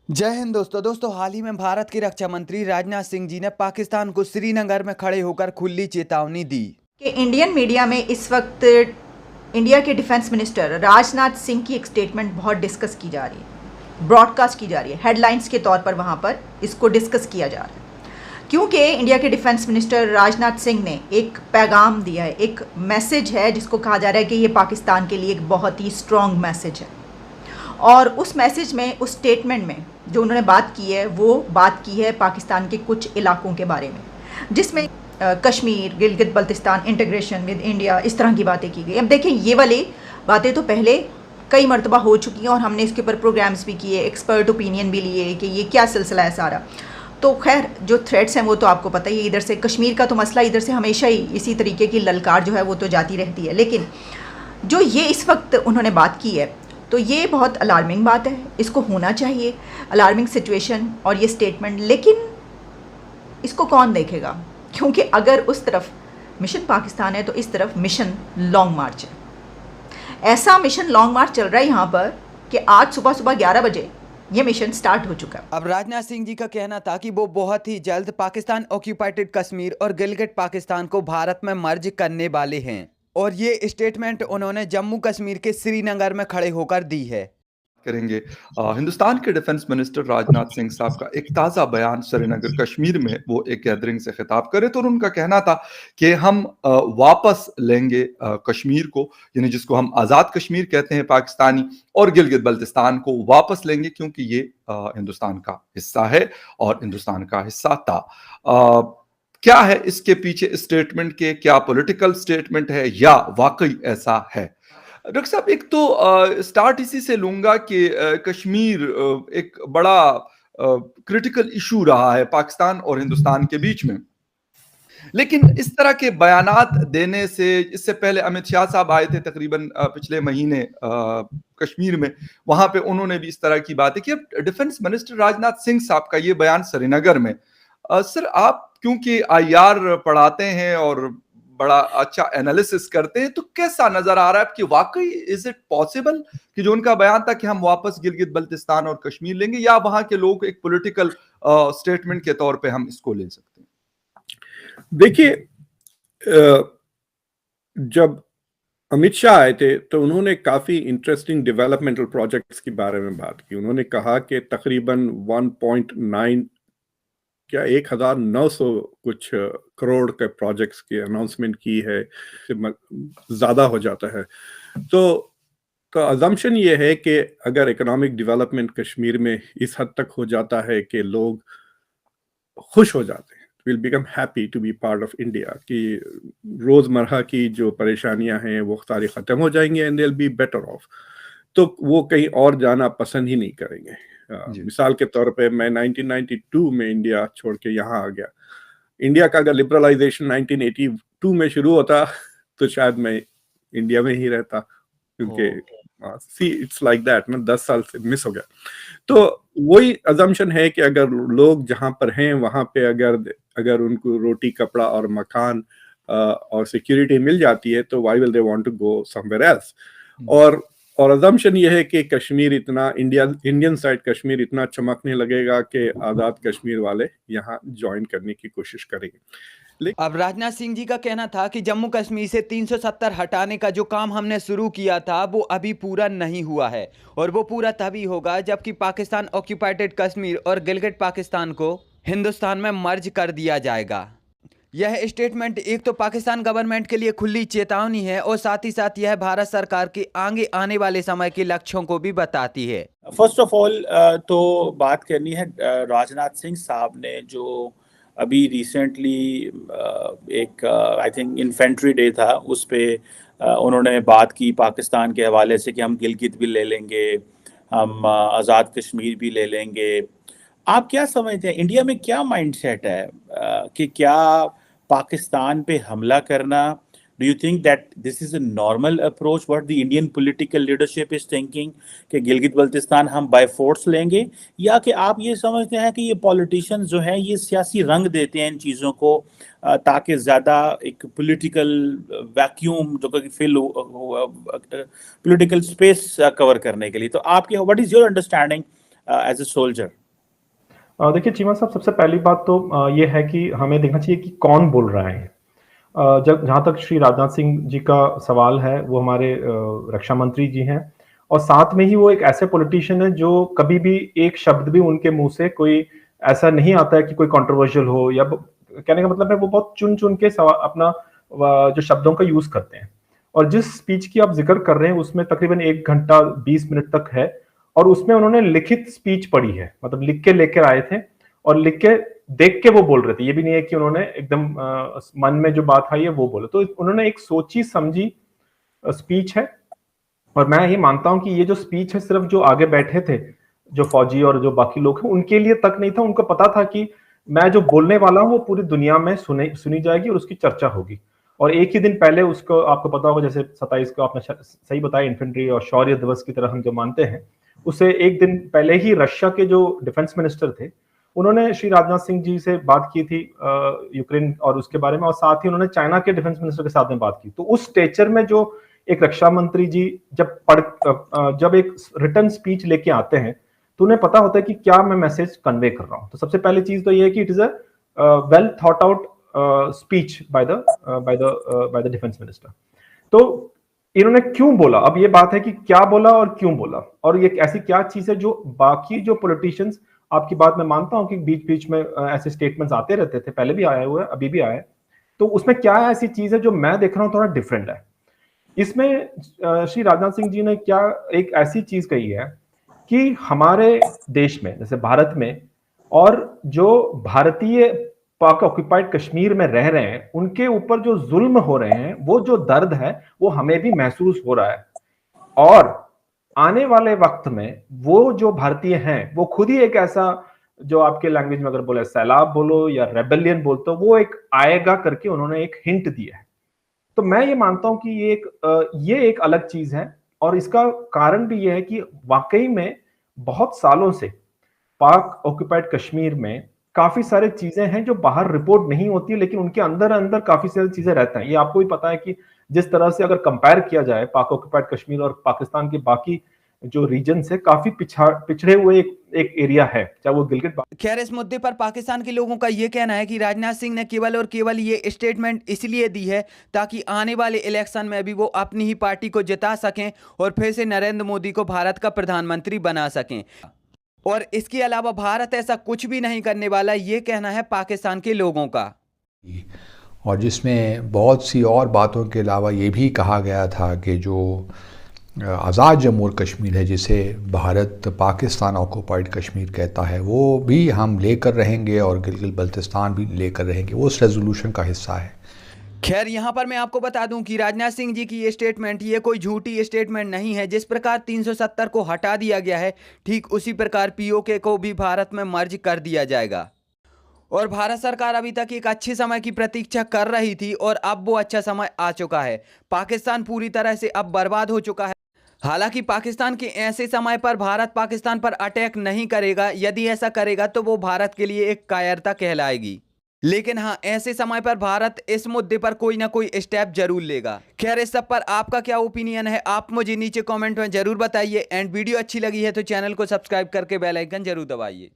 जय हिंद दोस्तों हाल ही में भारत के रक्षा मंत्री राजनाथ सिंह जी ने पाकिस्तान को श्रीनगर में खड़े होकर खुली चेतावनी दी कि इंडियन मीडिया में इस वक्त इंडिया के डिफेंस मिनिस्टर राजनाथ सिंह की एक स्टेटमेंट बहुत डिस्कस की जा रही है, ब्रॉडकास्ट की जा रही है, हेडलाइंस के तौर पर वहाँ पर इसको डिस्कस किया जा रहा है क्योंकि इंडिया के डिफेंस मिनिस्टर राजनाथ सिंह ने एक पैगाम दिया है, एक मैसेज है जिसको कहा जा रहा है कि ये पाकिस्तान के लिए एक बहुत ही स्ट्रॉन्ग मैसेज है। और उस मैसेज में, उस स्टेटमेंट में जो उन्होंने बात की है, वो बात की है पाकिस्तान के कुछ इलाकों के बारे में, जिसमें Kashmir, Gilgit Baltistan, integration with India, इस तरह की बातें की गई। अब देखें, ये वाली बातें तो पहले कई मरतबा हो चुकी हैं और हमने इसके ऊपर प्रोग्राम्स भी किए, एक्सपर्ट ओपिनियन भी लिए कि ये क्या सिलसिला है सारा। तो खैर, जो थ्रेड्स हैं वो तो आपको पता ही है। इधर से कश्मीर का तो मसला इधर से हमेशा ही इसी तरीके की ललकार जो है वो तो जाती रहती है, लेकिन जो ये इस वक्त उन्होंने बात की है तो ये बहुत अलार्मिंग बात है, इसको होना चाहिए, अलार्मिंग सिचुएशन और ये स्टेटमेंट। लेकिन इसको कौन देखेगा, क्योंकि अगर उस तरफ मिशन पाकिस्तान है तो इस तरफ मिशन लॉन्ग मार्च है। ऐसा मिशन लॉन्ग मार्च चल रहा है यहाँ पर कि आज सुबह सुबह 11 बजे ये मिशन स्टार्ट हो चुका है। अब राजनाथ सिंह जी का कहना था कि वो बहुत ही जल्द पाकिस्तान ऑक्यूपाइड कश्मीर और गिलगित पाकिस्तान को भारत में मर्ज करने वाले हैं, और ये स्टेटमेंट उन्होंने जम्मू कश्मीर के श्रीनगर में खड़े होकर दी है। करेंगे हिंदुस्तान के डिफेंस मिनिस्टर राजनाथ सिंह साहब का एक ताज़ा बयान श्रीनगर कश्मीर में वो एक गैदरिंग से खिताब करे तो उनका कहना था कि हम वापस लेंगे कश्मीर को, यानी जिसको हम आज़ाद कश्मीर कहते हैं पाकिस्तानी, और गिलगित बल्तिस्तान को वापस लेंगे क्योंकि ये हिंदुस्तान का हिस्सा है और हिंदुस्तान का हिस्सा था। क्या है इसके पीछे स्टेटमेंट के, क्या पॉलिटिकल स्टेटमेंट है या वाकई ऐसा है? डॉक्टर साहब, एक तो स्टार्ट इसी से लूंगा कि कश्मीर एक बड़ा क्रिटिकल इशू रहा है पाकिस्तान और हिंदुस्तान के बीच में, लेकिन इस तरह के बयानात देने से, इससे पहले अमित शाह साहब आए थे तकरीबन पिछले महीने कश्मीर में, वहां पे उन्होंने भी इस तरह की बातें की। अब डिफेंस मिनिस्टर राजनाथ सिंह साहब का ये बयान श्रीनगर में, सर आप क्योंकि आईआर पढ़ाते हैं और बड़ा अच्छा एनालिसिस करते हैं, तो कैसा नजर आ रहा है कि वाकई इज इट पॉसिबल कि जो उनका बयान था कि हम वापस गिलगित बल्तिस्तान और कश्मीर लेंगे, या वहां के लोग एक पॉलिटिकल स्टेटमेंट के तौर पे हम इसको ले सकते हैं? देखिए, जब अमित शाह आए थे तो उन्होंने काफी इंटरेस्टिंग डेवलपमेंटल प्रोजेक्ट्स के बारे में बात की। उन्होंने कहा कि तकरीबन 1.9 क्या 1900 कुछ करोड़ के प्रोजेक्ट्स की अनाउंसमेंट की है, ज्यादा हो जाता है। तो अजम्पशन ये है कि अगर इकोनॉमिक डेवलपमेंट कश्मीर में इस हद तक हो जाता है कि लोग खुश हो जाते हैं, will become happy to be part of India, कि रोजमर्रा की जो परेशानियां हैं वो सारी खत्म हो जाएंगी and they will be better of, तो वो कहीं और जाना पसंद ही नहीं करेंगे। मिसाल के तौर पे मैं 1992 में इंडिया छोड़ के यहाँ आ गया। इंडिया का अगर लिबरलाइजेशन 1982 में शुरू होता तो शायद मैं इंडिया में ही रहता, क्योंकि सी इट्स लाइक दैट ना, 10 साल से मिस हो गया। तो वही अजम्पशन है कि अगर लोग जहां पर हैं वहां पे अगर उनको रोटी, कपड़ा और मकान और सिक्योरिटी मिल जाती है तो why will they want to go somewhere else. और अजम्पशन ये है कि कश्मीर इतना, इंडियन साइड कश्मीर इतना चमकने लगेगा कि आज़ाद कश्मीर वाले यहाँ ज्वाइन करने की कोशिश करेंगे। अब राजनाथ सिंह जी का कहना था कि जम्मू कश्मीर से 370 हटाने का जो काम हमने शुरू किया था वो अभी पूरा नहीं हुआ है, और वो पूरा तभी होगा जबकि पाकिस्तान ऑक्यूपाइड कश्मीर और गिलगित पाकिस्तान को हिंदुस्तान में मर्ज कर दिया जाएगा। यह स्टेटमेंट एक तो पाकिस्तान गवर्नमेंट के लिए खुली चेतावनी है और साथ ही साथ यह भारत सरकार के आगे आने वाले समय के लक्ष्यों को भी बताती है। फर्स्ट ऑफ ऑल तो बात करनी है राजनाथ सिंह साहब ने जो अभी रिसेंटली एक आई थिंक इन्फेंट्री डे था, उस पे उन्होंने बात की पाकिस्तान के हवाले से कि हम गिलगित भी ले लेंगे, हम आज़ाद कश्मीर भी ले लेंगे। आप क्या समझते हैं, इंडिया में क्या माइंडसेट है कि क्या पाकिस्तान पे हमला करना, do you think that this is a normal approach what the Indian political leadership is thinking कि गिलगित बल्तिस्तान हम बाय फोर्स लेंगे, या कि आप ये समझते हैं कि ये पॉलिटिशियंस जो हैं ये सियासी रंग देते हैं इन चीज़ों को ताकि ज़्यादा एक पॉलिटिकल वैक्यूम जो कि फिल पॉलिटिकल स्पेस कवर करने के लिए? तो आपके what is your understanding as a soldier? देखिए चीमा साहब, सबसे पहली बात तो ये है कि हमें देखना चाहिए कि कौन बोल रहा है। जब जहाँ तक श्री राजनाथ सिंह जी का सवाल है, वो हमारे रक्षा मंत्री जी हैं, और साथ में ही वो एक ऐसे पॉलिटिशियन है जो कभी भी एक शब्द भी उनके मुंह से कोई ऐसा नहीं आता है कि कोई कंट्रोवर्शियल हो, या कहने का मतलब है वो बहुत चुन चुन के अपना जो शब्दों का यूज करते हैं। और जिस स्पीच की आप जिक्र कर रहे हैं उसमें तकरीबन 1 घंटा 20 मिनट तक है, और उसमें उन्होंने लिखित स्पीच पढ़ी है, मतलब लिख के लेकर आए थे और लिख के देख के वो बोल रहे थे। ये भी नहीं है कि उन्होंने एकदम मन में जो बात आई है वो बोले। तो उन्होंने एक सोची समझी स्पीच है, और मैं ये मानता हूं कि ये जो स्पीच है सिर्फ जो आगे बैठे थे, जो फौजी और जो बाकी लोग हैं, उनके लिए तक नहीं था। उनको पता था कि मैं जो बोलने वाला हूं वो पूरी दुनिया में सुनी जाएगी और उसकी चर्चा होगी। और एक ही दिन पहले उसको, आपको पता होगा, जैसे 27 को आपने सही बताया, इन्फेंट्री और शौर्य दिवस की तरह हम जो मानते हैं, उससे एक दिन पहले ही रशिया के जो डिफेंस मिनिस्टर थे, उन्होंने श्री राजनाथ सिंह जी से बात की थी यूक्रेन और उसके बारे में, और साथ ही उन्होंने चाइना के डिफेंस मिनिस्टर के साथ में बात की। तो उस स्टेचर में जो एक रक्षा मंत्री जी जब एक रिटर्न स्पीच लेके आते हैं, तो उन्हें पता होता है कि क्या मैं मैसेज कन्वे कर रहा हूं। तो सबसे पहली चीज तो ये है कि it is a well thought out speech by the defence minister. तो इन्होंने क्यों बोला, अब ये बात है कि क्या बोला और क्यों बोला, और ये ऐसी क्या चीज है जो बाकी जो पॉलिटिशियंस, आपकी बात मैं मानता हूं कि बीच बीच में ऐसे स्टेटमेंट्स आते रहते थे, पहले भी आया हुआ है, अभी भी आया है, तो उसमें क्या ऐसी चीज है जो मैं देख रहा हूं थोड़ा डिफरेंट है। इसमें श्री राजनाथ सिंह जी ने क्या एक ऐसी चीज कही है कि हमारे देश में, जैसे भारत में, और जो भारतीय पाक ऑक्युपाइड कश्मीर में रह रहे हैं, उनके ऊपर जो जुल्म हो रहे हैं, वो जो दर्द है वो हमें भी महसूस हो रहा है। और आने वाले वक्त में वो जो भारतीय हैं, वो खुद ही एक ऐसा, जो आपके लैंग्वेज में अगर बोले सैलाब बोलो या रेबेलियन बोलते हो, वो एक आएगा करके उन्होंने एक हिंट दिया है। तो मैं ये मानता हूं कि ये एक अलग चीज है, और इसका कारण भी ये है कि वाकई में बहुत सालों से पाक ऑक्युपाइड कश्मीर में काफी सारी चीजें हैं जो बाहर रिपोर्ट नहीं होती, लेकिन उनके अंदर अंदर काफी सारी चीजें रहती हैं। ये आपको भी पता है कि जिस तरह से अगर कंपेयर किया जाए पाक ऑक्युपाइड कश्मीर और पाकिस्तान के बाकी जो रीजन से, काफी पिछड़े हुए एक एरिया है, चाहे वो गिलगित। खैर, इस मुद्दे पर पाकिस्तान के लोगों का ये कहना है कि राजनाथ सिंह ने केवल और केवल ये स्टेटमेंट इसलिए दी है ताकि आने वाले इलेक्शन में भी वो अपनी ही पार्टी को जिता सकें और फिर से नरेंद्र मोदी को भारत का प्रधानमंत्री बना सकें, और इसके अलावा भारत ऐसा कुछ भी नहीं करने वाला, ये कहना है पाकिस्तान के लोगों का। और जिसमें बहुत सी और बातों के अलावा ये भी कहा गया था कि जो आज़ाद जम्मू और कश्मीर है, जिसे भारत पाकिस्तान ऑक्युपाइड कश्मीर कहता है, वो भी हम लेकर रहेंगे और गिलगित बल्तिस्तान भी लेकर रहेंगे, वो उस रेजोल्यूशन का हिस्सा है। खैर, यहाँ पर मैं आपको बता दूं कि राजनाथ सिंह जी की ये स्टेटमेंट, ये कोई झूठी स्टेटमेंट नहीं है। जिस प्रकार 370 को हटा दिया गया है, ठीक उसी प्रकार पीओके को भी भारत में मर्ज कर दिया जाएगा। और भारत सरकार अभी तक एक अच्छे समय की प्रतीक्षा कर रही थी, और अब वो अच्छा समय आ चुका है। पाकिस्तान पूरी तरह से अब बर्बाद हो चुका है। हालांकि पाकिस्तान के ऐसे समय पर भारत पाकिस्तान पर अटैक नहीं करेगा। यदि ऐसा करेगा तो वो भारत के लिए एक कायरता कहलाएगी। लेकिन हाँ, ऐसे समय पर भारत इस मुद्दे पर कोई ना कोई स्टेप जरूर लेगा। खैर, इस सब पर आपका क्या ओपिनियन है, आप मुझे नीचे कमेंट में जरूर बताइए। एंड वीडियो अच्छी लगी है तो चैनल को सब्सक्राइब करके बेल आइकन जरूर दबाइए।